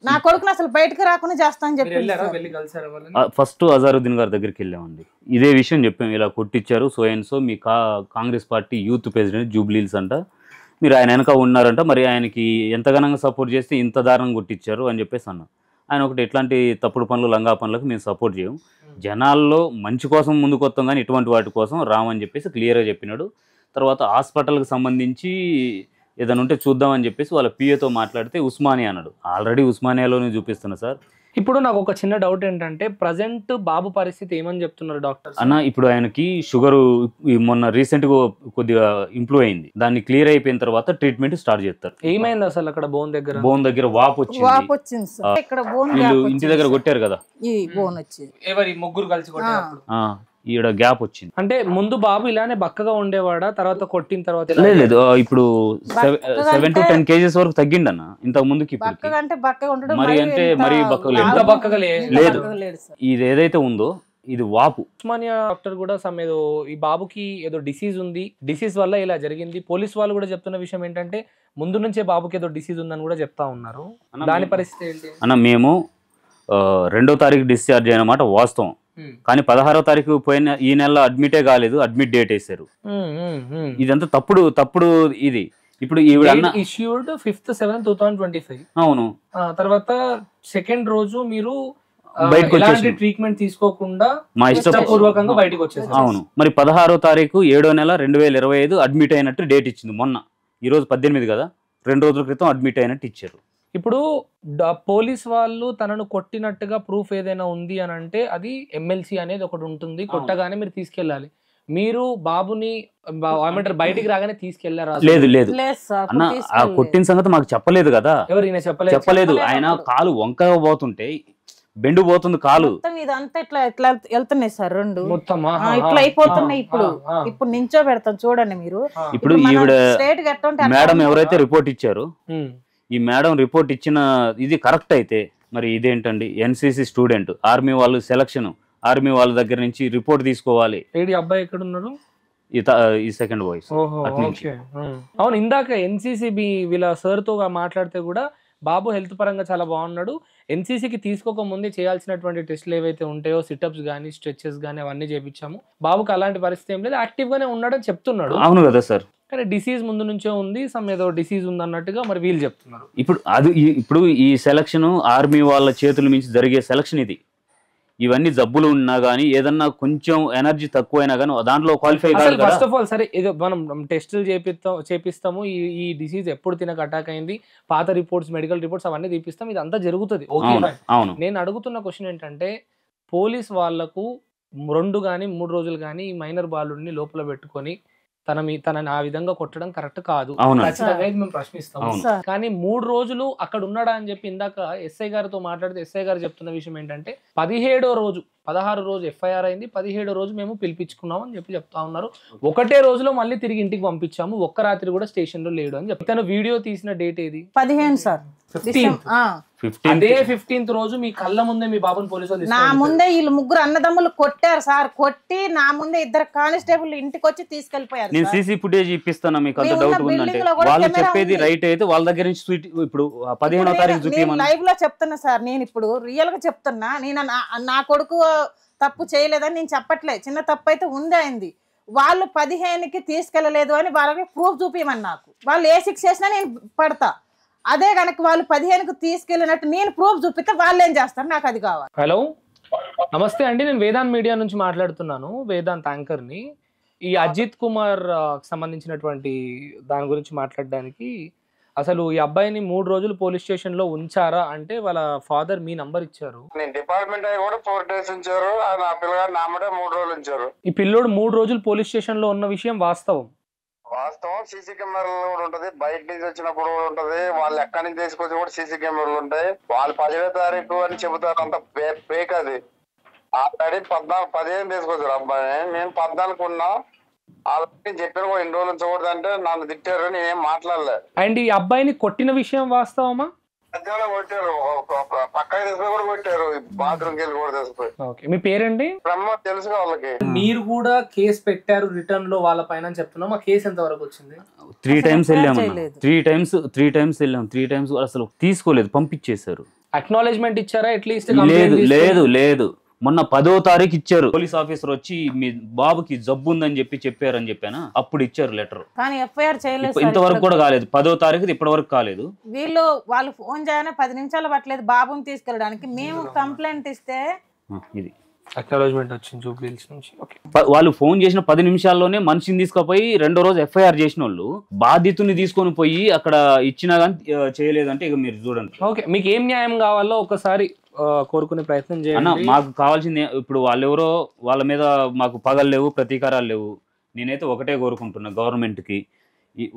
నా కొడుకుని అసలు బయటకు రాకుండా చేస్తా అని చెప్పి
ఫస్ట్ అజారుద్దీన్ గారి దగ్గరికి వెళ్ళామండి. ఇదే విషయం చెప్పాము, ఇలా కొట్టించారు so and so, me Congress party youth president Jubilee Hills అంట, మీరు ఆయన వెనక ఉన్నారంట, మరి ఆయనకి ఎంతగానో సపోర్ట్ చేస్తే ఇంత దారుణంగా కొట్టించారు అని చెప్పేసి అన్నా. ఆయన ఒకటి ఎట్లాంటి తప్పుడు పనులు లంగా పనులకు మేము సపోర్ట్ చేయం, జనాల్లో మంచి కోసం ముందుకు వస్తాం కానీ ఇటువంటి వాటి కోసం రామని చెప్పేసి క్లియర్గా చెప్పినాడు. తర్వాత హాస్పిటల్కి సంబంధించి ఏదైనా ఉంటే చూద్దామని చెప్పేసి వాళ్ళ పిఏతో మాట్లాడితే ఉస్మానియా అన్నాడు. ఆల్రెడీ ఉస్మానియాలోనే చూపిస్తున్నా సార్.
ఇప్పుడు నాకు ఒక చిన్న డౌట్ ఏంటంటే ప్రజెంట్ బాబు పరిస్థితి ఏమని చెప్తున్నారు డాక్టర్
అన్న? ఇప్పుడు ఆయనకి షుగర్ మొన్న రీసెంట్గా కొద్దిగా ఇంప్రూవ్ అయింది, దాన్ని క్లియర్ అయిపోయిన తర్వాత ట్రీట్మెంట్ స్టార్ట్ చేస్తారు.
ఏమైంది అసలు అక్కడ బోన్
దగ్గర వాపు వచ్చింది. ఇంటి దగ్గర కొట్టారు కదా,
ఎవరి ముగ్గురు కలిసి
ఈడ గ్యాప్ వచ్చింది.
అంటే ముందు బాబు ఇలానే బక్కగా ఉండేవాడా, తర్వాత కొట్టిన తర్వాత?
లేదు, ఇప్పుడు 7 to 10 kgs వరకు తగ్గిండు అన్న ఇంతకు ముందుకి. మరి బక్కగా లేదు. ఇది ఏదైతే ఉందో ఇది వాపు.
ఉస్మానియా డాక్టర్ కూడా ఏదో ఈ బాబుకి ఏదో డిసీజ్ ఉంది, డిసీజ్ వల్ల ఇలా జరిగింది. పోలీస్ వాళ్ళు కూడా చెప్తున్న విషయం ఏంటంటే ముందు నుంచే బాబుకి ఏదో డిసీజ్ ఉందని కూడా చెప్తా ఉన్నారు. దాని పరిస్థితి ఏంటి
అన్న? మేము 2వ తారీఖు డిశ్చార్జ్ అయినమాట వాస్తవం, కానీ 16వ తారీఖు పోయిన ఈ నెలలో అడ్మిటే కాలేదు, అడ్మిట్ డేట్ వేసారు. ఇదంతా తప్పుడు ఇది. ఇప్పుడు
ఇష్యూడ్ 5th 7th 2025.
అవును.
తర్వాత సెకండ్ రోజు మీరు ఎలాంటి ట్రీట్మెంట్ తీసుకోకుండా మా ఇష్టపూర్వకంగా బయటకు వచ్చేసారు.
అవును. మరి 16వ తారీఖు 7వ నెల 2025 అడ్మిట్ అయినట్టు డేట్ ఇచ్చింది. మొన్న ఈ రోజు 18 కదా, 2 రోజుల క్రితం అడ్మిట్ అయినట్టు ఇచ్చారు.
ఇప్పుడు పోలీస్ వాళ్ళు తనను కొట్టినట్టుగా ప్రూఫ్ ఏదైనా ఉంది అని అంటే అది ఎమ్మెల్సీ అనేది ఒకటి ఉంటుంది, కొట్టగానే మీరు తీసుకెళ్ళాలి. మీరు బాబుని బయటికి రాగానే తీసుకెళ్లారా?
లేదు అన్న, ఆ కొట్టిన సంగతి మాకు చెప్పలేదు కదా.
ఎవరైనా
చెప్పలేదు. ఆయన కాలు వంకగా పోతుంటే బెండు పోతుంది కాలు,
ఇదంతా ఇట్లా వెళ్తున్నాయి సార్, రెండు ఇట్లా అయిపోతున్నాయి. ఇప్పుడు నించో పెడతాం చూడండి మీరు.
ఇప్పుడు ఈవిడ మేడం ఎవరైతే రిపోర్ట్ ఇచ్చారో, ఈ మేడం రిపోర్ట్ ఇచ్చిన ఇది కరెక్ట్ అయితే మరి ఇదేంటండి? ఎన్సిసి స్టూడెంట్, ఆర్మీ వాళ్ళు సెలక్షన్, ఆర్మీ వాళ్ళ దగ్గర నుంచి రిపోర్ట్ తీసుకోవాలి.
అబ్బాయి ఎక్కడ ఉన్నారు?
ఈ సెకండ్ వాయిస్.
అవును, ఇందాక ఎన్సిసిబి వీళ్ళ సార్ తో మాట్లాడితే కూడా బాబు హెల్త్ పరంగా చాలా బాగున్నాడు, ఎన్సీసీకి తీసుకోక ముందే చేయాల్సినటువంటి టెస్ట్లు ఏవైతే ఉంటాయో సిటప్స్ కానీ స్ట్రెచెస్ కానీ అవన్నీ చేయించాము, బాబుకి అలాంటి పరిస్థితి ఏం లేదు, యాక్టివ్ గానే ఉన్నాడని చెప్తున్నాడు.
అవును కదా సార్,
కానీ డిసీజ్ ముందు నుంచే ఉంది, సమ్ ఏదో డిసీజ్ ఉంది అన్నట్టుగా మరి వీళ్ళు చెప్తున్నారు.
ఇప్పుడు ఈ సెలక్షన్ ఆర్మీ వాళ్ళ చేతుల మించి జరిగే సెలక్షన్ ఇది. ఇవన్నీ జబ్బులు ఉన్నా గానీ ఏదన్నా కొంచెం ఎనర్జీ తక్కువైనా కానీ దాంట్లో క్వాలిఫై కాదు.
ఫస్ట్ ఆఫ్ ఆల్ సరే ఏదో మనం టెస్టులు చేపిస్తాము, ఈ డిసీజ్ ఎప్పుడు తినక అటాక్ అయింది, పాత రిపోర్ట్స్ మెడికల్ రిపోర్ట్స్ అవన్నీ తీపిస్తాం, ఇది అంతా జరుగుతుంది.
అవును.
నేను అడుగుతున్న క్వశ్చన్ ఏంటంటే పోలీస్ వాళ్లకు 2 కానీ 3 రోజులు కానీ ఈ మైనర్ బాలుడిని లోపల పెట్టుకొని తనని ఆ విధంగా కొట్టడం కరెక్ట్ కాదు, ఖచ్చితంగా మేము ప్రశ్నిస్తాము. కానీ 3 రోజులు అక్కడ ఉన్నాడా అని చెప్పి ఇందాక ఎస్ఐ గారితో మాట్లాడితే ఎస్ఐ గారు చెప్తున్న విషయం ఏంటంటే 17వ రోజు 16 రోజు ఎఫ్ఐఆర్ అయింది, 17వ రోజు మేము పిలిపించుకున్నాం అని చెప్పి చెప్తా ఉన్నారు. ఒకటే రోజులో మళ్ళీ తిరిగి ఇంటికి పంపించాము, ఒక్క రాత్రి కూడా స్టేషన్ లో లేడు అని చెప్పి. తను వీడియో తీసిన డేట్ ఏది?
15 సార్,
15th రోజు మీ కళ్ళ ముందే మీ బాబుని పోలీసులు
నా ముందే వీళ్ళు 3 అన్నదమ్ములు కొట్టారు సార్, కొట్టి నా ముందే 2 కానిస్టేబుల్ ఇంటికి వచ్చి తీసుకెళ్లిపోయారు.
నేను సీసీ ఫుటేజ్ ఇప్పిస్తాను, మీకు అంత డౌట్ ఉందంటే వాళ్ళు చెప్పేది రైట్ అయితే వాళ్ళ దగ్గర నుంచి ఇప్పుడు 15వ తారీఖు చూపించమని
లైవ్ లో చెప్తున్నా సార్. నేను ఇప్పుడు రియల్ గా చెప్తున్నా, నేను నా కొడుకు తప్పు చేయలేదని నేను చెప్పట్లే, చిన్న తప్పు అయితే ఉంది అయింది. వాళ్ళు 15కి తీసుకెళ్ళలేదు అని వాళ్ళకి ప్రూఫ్ చూపించమని నాకు. వాళ్ళు ఏ శిక్ష చేసినా నేను పడతా. అదే కనుక వాళ్ళు 15కి తీసుకెళ్ళినట్టు నేను ప్రూఫ్ చూపిస్తే వాళ్ళు ఏం చేస్తారు, నాకు అది కావాలి.
హలో, నమస్తే అండి, నేను వేదాంత్ మీడియా నుంచి మాట్లాడుతున్నాను, వేదాంత్ యాంకర్ని. ఈ అజిత్ కుమార్ సంబంధించినటువంటి దాని గురించి మాట్లాడడానికి, అసలు ఈ అబ్బాయిని 3 రోజులు పోలీస్ స్టేషన్ లో ఉంచారా అంటే వాళ్ళ ఫాదర్ మీ నంబర్ ఇచ్చారు.
నేను డిపార్ట్మెంట్ అయ్యి కూడా 4 days ఉంచారు. నా పిల్లగారు నామడే 3 రోజులు ఉంచారు.
ఈ పిల్లోడు 3 రోజులు పోలీస్ స్టేషన్ లో ఉన్న విషయం వాస్తవం.
సీసీ కెమెరాలు కూడా ఉంటది, బయట నుంచి వచ్చినప్పుడు కూడా ఉంటది, వాళ్ళు ఎక్కడి నుంచి తీసుకొచ్చి కూడా సీసీ కెమెరాలు ఉంటాయి. వాళ్ళు 10వ తారీఖు అని చెబుతారు, అంత ఫేక్ అది. ఆల్రెడీ 15 తీసుకొచ్చారు అబ్బాయి. నేను 14 ఉన్నా. ఆల్రెడీ చెప్పారు కూడా 2 రోజులు ఉంచకూడదు అంటే నన్ను తిట్టారు, నేనేం మాట్లాడలే.
అండ్ ఈ అబ్బాయిని కొట్టిన విషయం వాస్తవమా?
మధ్యాహ్నం కొట్టారు, పక్కకి తీసుకుని కూడా కొట్టారు, బాత్రూమ్కి వెళ్ళి కూడా తీసుకుపోయి.
ఓకే, మీ పేరండి?
బ్రహ్మ తెలుసు వాళ్ళకి.
మీరు కూడా కేసు పెట్టారు రిటర్న్ లో వాళ్ళ పైన చెప్తున్నాం. ఆ కేసు ఎంత వరకు వచ్చింది?
3 times వెళ్ళాము. 3 times వెళ్ళాము. 3 times అసలు తీసుకోలేదు, పంపించేశారు.
అక్నాలెడ్జ్మెంట్ ఇచ్చారా అట్లీస్ట్?
లేదు. మొన్న 10వ తారీఖు ఇచ్చారు. పోలీస్ ఆఫీసర్ వచ్చి మీ బాబుకి జబ్బు ఉందని చెప్పారని చెప్పాను, అప్పుడు ఇచ్చారు లెటర్.
కానీ ఎఫ్ఐఆర్ చేయలేదు,
ఇంతవరకు కూడా కాలేదు. 10వ తారీఖు ఇప్పటి వరకు కాలేదు.
వాళ్ళు ఫోన్ చేయగానే 10 నిమిషాలు పట్టలేదు బాబుని తీసుకెళ్ళడానికి. మేము కంప్లైంట్ ఇస్తే
ఇది
అక్నాలెడ్జ్మెంట్ వచ్చింది జూబ్లీహిల్స్ నుంచి.
వాళ్ళు ఫోన్ చేసిన 10 నిమిషాల్లోనే మనిషిని తీసుకుపోయి 2వ రోజు ఎఫ్ఐఆర్ చేసిన వాళ్ళు బాధితుని తీసుకొని పోయి అక్కడ ఇచ్చినా కానీ చేయలేదంటే ఇక మీరు చూడండి.
ఓకే, మీకు ఏం న్యాయం కావాలో ఒకసారి కోరుకునే ప్రయత్నం చేయండి.
మాకు కావాల్సింది ఇప్పుడు వాళ్ళెవరో వాళ్ళ మీద మాకు పగలు లేవు, ప్రతీకారాలు లేవు. నేనైతే ఒకటే కోరుకుంటున్నా గవర్నమెంట్కి,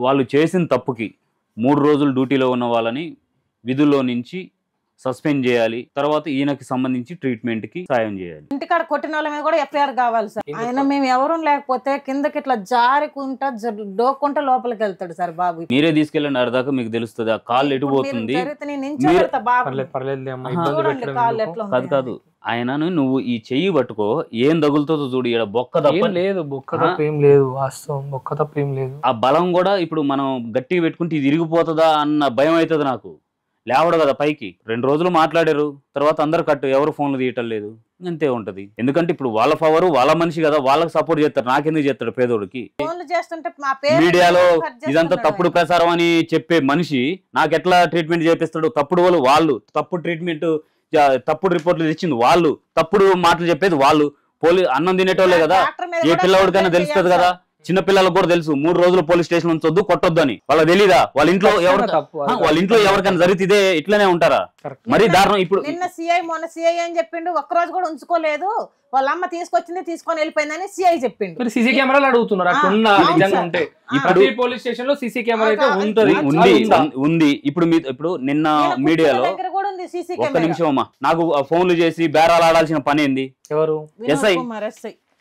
వాళ్ళు చేసిన తప్పుకి 3 రోజులు డ్యూటీలో ఉన్న వాళ్ళని విధుల్లో నుంచి సస్పెండ్ చేయాలి. తర్వాత ఈయనకి సంబంధించి ట్రీట్మెంట్ కి సాయం చేయాలి.
ఇంటికాడ కొట్టిన వాళ్ళ మీద కూడా ఎఫ్ఐఆర్ కావాలి సార్. ఆయన మేము ఎవరు లేకపోతే కిందకి ఇట్లా జారుకుంటా డోక్కుంటా లోపలికి వెళ్తాడు సార్ బాబు.
మీరే తీసుకెళ్ళండి, అరదాకా మీకు తెలుస్తుంది ఆ కాళ్ళు ఎటు పోతుంది. కాదు ఆయనను నువ్వు ఈ చెయ్యి పట్టుకో, ఏం తగులుతుందో చూడు. ఇక్కడ బొక్క తప్ప
లేదు, బొక్క తప్ప ఏం లేదు, వాస్తవం బొక్క తప్ప ఏం లేదు.
ఆ బలం కూడా ఇప్పుడు మనం గట్టిగా పెట్టుకుంటే ఇది ఇరిగిపోతుందా అన్న భయం అవుతుంది నాకు. లేవడు కదా పైకి. 2 రోజులు మాట్లాడారు, తర్వాత అందరు కట్టు, ఎవరు ఫోన్లు తీయటం లేదు, అంతే ఉంటది. ఎందుకంటే ఇప్పుడు వాళ్ళ పవర్ వాళ్ళ మనిషి కదా, వాళ్ళకి సపోర్ట్ చేస్తారు. నాకెందుకు చేస్తాడు పేదోడికి? మీడియాలో ఇదంతా తప్పుడు ప్రచారం అని చెప్పే మనిషి నాకెట్లా ట్రీట్మెంట్ చేపిస్తాడు? తప్పుడు వాళ్ళు తప్పుడు ట్రీట్మెంట్, తప్పుడు రిపోర్ట్లు తెచ్చింది వాళ్ళు, తప్పుడు మాటలు చెప్పేది వాళ్ళు. అన్నం తినేటోళ్ళే కదా, ఏ పిల్లవాడికైనా తెలుస్తుంది కదా. చిన్న పిల్లలకు కూడా తెలుసు 3 రోజులు పోలీస్ స్టేషన్ ఉంచొద్దు, కొట్టొద్దు అని. వాళ్ళకి తెలీదా? వాళ్ళ ఇంట్లో ఎవరికైనా జరిగితే ఇట్లనే ఉంటారా? మరి దారుణం. ఇప్పుడు
మొన్న సిఐ అని చెప్పిండు, ఒక్కరోజు కూడా ఉంచుకోలేదు, వాళ్ళ అమ్మ తీసుకొచ్చింది తీసుకొని వెళ్ళిపోయిందని సిఐ చెప్పిండు.
సీసీ కెమెరాలు అడుగుతున్నారు. ఇప్పుడు పోలీస్ స్టేషన్ లో సీసీ కెమెరా అయితే
ఉంది. ఇప్పుడు నిన్న మీడియాలో ఒక్క నిమిషం అమ్మా, నాకు ఫోన్లు చేసి బేరాలు ఆడాల్సిన పని ఏంది?
ఎవరు?
ఎస్ఐ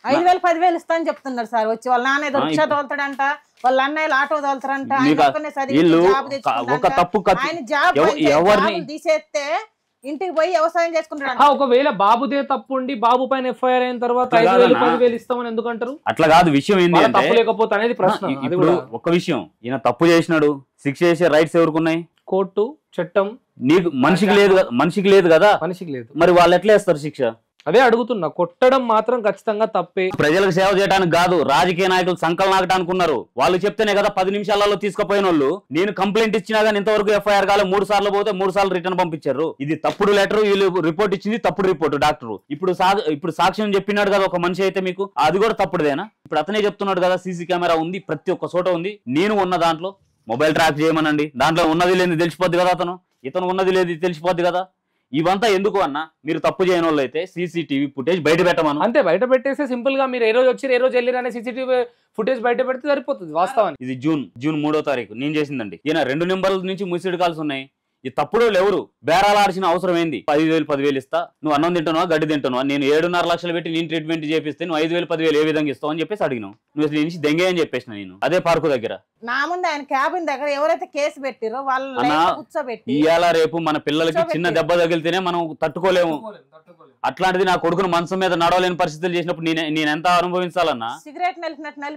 5,000 10,000 ఇస్తా అని చెప్తున్నారు సార్. వచ్చి వాళ్ళ నాన్న ఏదో రిక్షా తోలుతాడంట, వాళ్ళ అన్నయ్యలు ఆటో తోలుతారంట. ఆయన తీసేస్తే ఇంటికి పోయి వ్యవసాయం చేసుకుంటాడు.
ఒకవేళ బాబుదే తప్పు ఉండి బాబు పైన ఎఫ్ఐఆర్ అయిన తర్వాత 5,000 10,000 ఇస్తామని ఎందుకంటారు?
అట్లా కాదు. విషయం ఏంటి అంటే
తప్పు లేకపోతే అనేది ప్రశ్న.
ఇప్పుడు ఒక విషయం, ఈయన తప్పు చేసినాడు, శిక్ష చేసే రైట్స్ ఎవరుకున్నాయి?
కోర్టు, చట్టం.
నీకు మనిషికి లేదు కదా.
మనిషికి లేదు.
మరి వాళ్ళు ఎట్లా వేస్తారు శిక్ష?
అదే అడుగుతున్నా. కొట్టడం మాత్రం ఖచ్చితంగా తప్పే.
ప్రజలకు సేవ చేయడానికి కాదు, రాజకీయ నాయకులు సంకల్ నాకడానికి ఉన్నారు. వాళ్ళు చెప్తేనే కదా 10 నిమిషాలలో తీసుకుపోయిన వాళ్ళు. నేను కంప్లైంట్ ఇచ్చినా కానీ ఇంతవరకు ఎఫ్ఐఆర్ కాలే. 3 సార్లు పోతే 3 సార్లు రిటర్న్ పంపించారు. ఇది తప్పుడు లెటర్, వీళ్ళు రిపోర్ట్ ఇచ్చింది తప్పుడు రిపోర్ట్. డాక్టర్ ఇప్పుడు సాక్ష్యం చెప్పినాడు కదా ఒక మనిషి అయితే, మీకు అది కూడా తప్పుడుదేనా? ఇప్పుడు అతనే చెప్తున్నాడు కదా సీసీ కెమెరా ఉంది, ప్రతి ఒక్క చోట ఉంది. నేను ఉన్న దాంట్లో మొబైల్ ట్రాక్ చేయమనండి, దాంట్లో ఉన్నది లేని తెలిసిపోద్ది కదా. ఇతను ఉన్నది లేదు తెలిసిపోద్ది కదా. ఇవంతా ఎందుకు అన్న? మీరు తప్పు చేయని వాళ్ళు అయితే సీసీటీవీ ఫుటేజ్ బయట పెట్టమను.
అంతే, బయట పెట్టేస్తే సింపుల్ గా మీరు ఏ రోజు వచ్చి ఏ రోజు వెళ్ళిరు అనే సీసీటీవీ ఫుటేజ్ బయట పెడితే సరిపోతుంది. వాస్తవానికి
ఇది జూన్ 3వ తారీఖు నేను చేసిందండి. ఈయన 2 నెంబర్ల నుంచి మిస్డ్ కాల్స్ ఉన్నాయి. ఈ తప్పుడు ఎవరు బేరాలు ఆడాల్సిన అవసరం ఏంది? 5,000 10,000 ఇస్తా, నువ్వు అన్నం తింటున్నావా గడ్డి తింటున్నావా, నేను 7.5 లక్షలు పెట్టి నేను ట్రీట్మెంట్ చేపిస్తే నువ్వు 5,000 10,000 ఏ విధంగా ఇస్తావు అని చెప్పేసి అడిగినావు. నువ్వు నుంచి దెంగే అని చెప్పేసిన నేను అదే పార్కు దగ్గర.
నా ముందు ఆయన క్యాబిన్ దగ్గర ఎవరైతే కేసు పెట్టిరో వాళ్ళు కూర్చోబెట్టి
ఇవాళ రేపు మన పిల్లలకి చిన్న దెబ్బ తగిలితేనే మనం తట్టుకోలేము. అట్లాంటిది నా కొడుకును మనసు మీద నడవలేని పరిస్థితులు చేసినప్పుడు నేను ఎంత అనుభవించాలన్నా?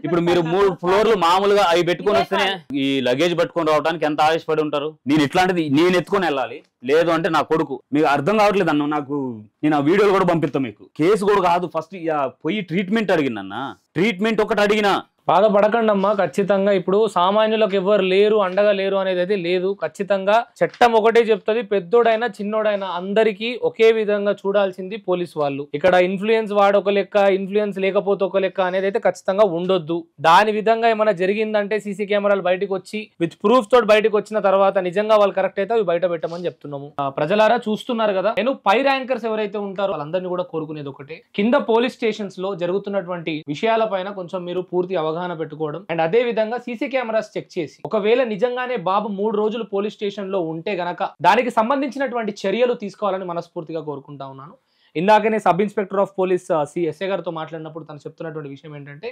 ఇప్పుడు మీరు 3 ఫ్లోర్లు మామూలుగా అవి పెట్టుకొని వస్తేనే ఈ లగేజ్ పట్టుకొని రావడానికి ఎంత ఆవేశపడి ఉంటారు. నేను ఇట్లాంటిది నేను ఎత్తుకొని వెళ్ళాలి, లేదు అంటే నా కొడుకు. మీకు అర్థం కావట్లేదు అన్న నాకు. నేను ఆ వీడియోలు కూడా పంపిస్తాను మీకు. కేసు కూడా కాదు, ఫస్ట్ పోయి ట్రీట్మెంట్ అడిగిందన్న. ట్రీట్మెంట్ ఒకటి అడిగినా.
బాధపడకండి అమ్మా, ఖచ్చితంగా ఇప్పుడు సామాన్యులకు ఎవరు లేరు, అండగా లేరు అనేది అయితే లేదు. ఖచ్చితంగా చట్టం ఒకటే చెప్తుంది, పెద్దోడైనా చిన్నోడైనా అందరికీ ఒకే విధంగా చూడాల్సింది పోలీస్ వాళ్ళు. ఇక్కడ ఇన్ఫ్లుయెన్స్ వాడు ఒక లెక్క, ఇన్ఫ్లుయెన్స్ లేకపోతే ఒక లెక్క అనేది అయితే ఖచ్చితంగా ఉండొద్దు. దాని విధంగా ఏమైనా జరిగిందంటే సీసీ కెమెరాలు బయటకు వచ్చి విత్ ప్రూఫ్ తోటి బయటకు వచ్చిన తర్వాత నిజంగా వాళ్ళు కరెక్ట్ అయితే అవి బయట పెట్టమని చెప్తున్నాము. ప్రజలారా చూస్తున్నారు కదా, నేను పై ర్యాంకర్స్ ఎవరైతే ఉంటారో వాళ్ళందరినీ కూడా కోరుకునేది ఒకటే, కింద పోలీస్ స్టేషన్స్ లో జరుగుతున్నటువంటి విషయాలపైన కొంచెం మీరు పూర్తి అవగాహన పెట్టుకోవడం. అండ్ అదే విధంగా సీసీ కెమెరాస్ చెక్ చేసి ఒకవేళ నిజంగానే బాబు 3 రోజులు పోలీస్ స్టేషన్ లో ఉంటే గనక దానికి సంబంధించినటువంటి చర్యలు తీసుకోవాలని మనస్ఫూర్తిగా కోరుకుంటా ఉన్నాను. ఇందాకనే sub inspector of police SI గారితో మాట్లాడినప్పుడు తను చెప్తున్నటువంటి విషయం ఏంటంటే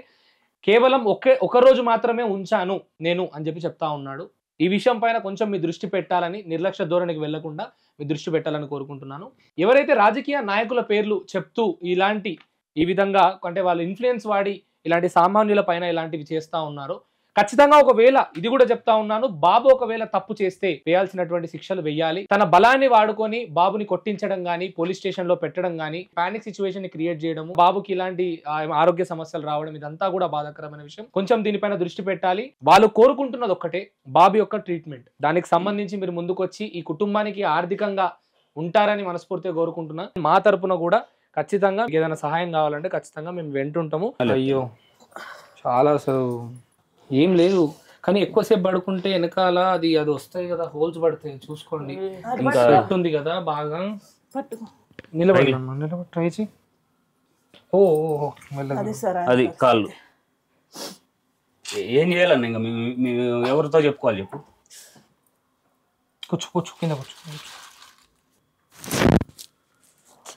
కేవలం ఒక రోజు మాత్రమే ఉంచాను నేను అని చెప్పి చెప్తా ఉన్నాడు. ఈ విషయం పైన కొంచెం మీ దృష్టి పెట్టాలని, నిర్లక్ష్య ధోరణికి వెళ్లకుండా మీ దృష్టి పెట్టాలని కోరుకుంటున్నాను. ఎవరైతే రాజకీయ నాయకుల పేర్లు చెప్తూ ఈ విధంగా అంటే వాళ్ళు ఇన్ఫ్లుయెన్స్ వాడి ఇలాంటి సామాన్యుల పైన ఇలాంటివి చేస్తా ఉన్నారు, ఖచ్చితంగా ఒకవేళ ఇది కూడా చెప్తా ఉన్నాను, బాబు ఒకవేళ తప్పు చేస్తే వేయాల్సినటువంటి శిక్షలు వేయాలి. తన బలాన్ని వాడుకొని బాబుని కొట్టించడం గానీ, పోలీస్ స్టేషన్ లో పెట్టడం గానీ, పానిక్ సిచ్యువేషన్ ని క్రియేట్ చేయడం, బాబుకి ఇలాంటి ఆరోగ్య సమస్యలు రావడం ఇదంతా కూడా బాధాకరమైన విషయం. కొంచెం దీనిపైన దృష్టి పెట్టాలి. వాళ్ళు కోరుకుంటున్నది ఒక్కటే, బాబు యొక్క ట్రీట్మెంట్. దానికి సంబంధించి మీరు ముందుకొచ్చి ఈ కుటుంబానికి ఆర్థికంగా ఉంటారని మనస్ఫూర్తిగా కోరుకుంటున్నా. మా తరపున కూడా ఖచ్చితంగా ఏదైనా సహాయం కావాలంటే ఖచ్చితంగా మేము వెంటుంటాము. అయ్యో చాలా అసలు ఏం లేదు, కానీ ఎక్కువసేపు పడుకుంటే వెనకాల అది వస్తాయి కదా, హోల్స్ పడతాయి చూసుకోండి. ఇంకా ఉంది కదా బాగా నిలబడి ట్రై చేయి. ఓ
అది కాళ్ళు ఏం చేయాలన్న, ఇంకా మేము ఎవరితో చెప్పుకోవాలి చెప్పు.
కూర్చో కింద కూర్చో.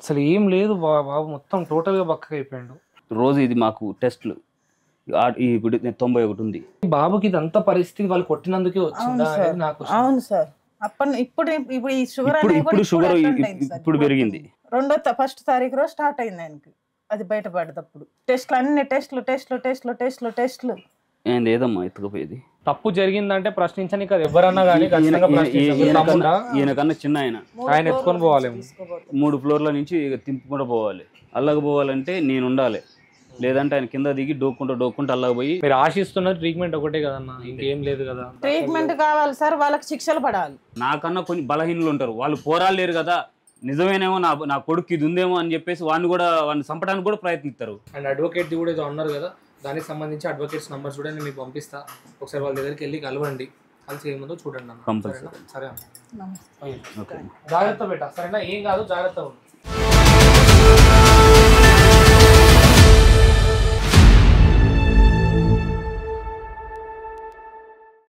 అసలు ఏం లేదు బాబు, మొత్తం టోటల్ గా బక్కగా అయిపోయాడు.
రోజు ఇది మాకు టెస్ట్లు ఇప్పుడు 91 ఉంది.
బాబుకి ఇదంతా పరిస్థితి వాళ్ళు కొట్టినందుకే వచ్చిందా అనేది నాకు.
అవును సార్, ఇప్పుడు ఈ షుగర్
ఇప్పుడు పెరిగింది.
1st తారీఖు రోజు స్టార్ట్ అయింది ఆయనకి. అది బయటపడేటప్పుడు టెస్ట్లు అన్ని టెస్ట్లు
ఏదమ్మా ఎత్తుకుపోయేది.
తప్పు జరిగిందంటే ప్రశ్నించని కదా ఎవరన్నా కానీ
ఈయనకన్నా చిన్న
ఆయన ఎత్తుకొని పోవాలి.
3 ఫ్లోర్ల నుంచి తింపుకుంటూ పోవాలి. అల్లగ పోవాలంటే నేను ఉండాలి, లేదంటే ఆయన కింద దిగి డోక్కుంటూ అల్లగ పోయి.
మీరు ఆశిస్తున్న ట్రీట్మెంట్ ఒకటే కదన్నా, ఇంకేం లేదు కదా.
ట్రీట్మెంట్ కావాలి సార్, వాళ్ళకి శిక్షలు పడాలి.
నాకన్నా కొన్ని బలహీనలు ఉంటారు, వాళ్ళు పోరాడలేరు కదా. నిజమేనేమో నా కొడుకు ఇది ఉందేమో అని చెప్పేసి వాడిని చంపడానికి కూడా ప్రయత్నిస్తారు.
అండ్ అడ్వకేట్ కూడా ఏదో అన్నారు కదా, దానికి సంబంధించి అడ్వకేట్స్ నంబర్స్ కూడా నేను మీకు పంపిస్తా. ఒకసారి వాళ్ళ దగ్గరికి వెళ్ళి కలవండి, కలిసి ఏముందో చూడండి అన్న. సరే, జాగ్రత్త బేటా, సరేనా? ఏం కాదు, జాగ్రత్త ఉంది.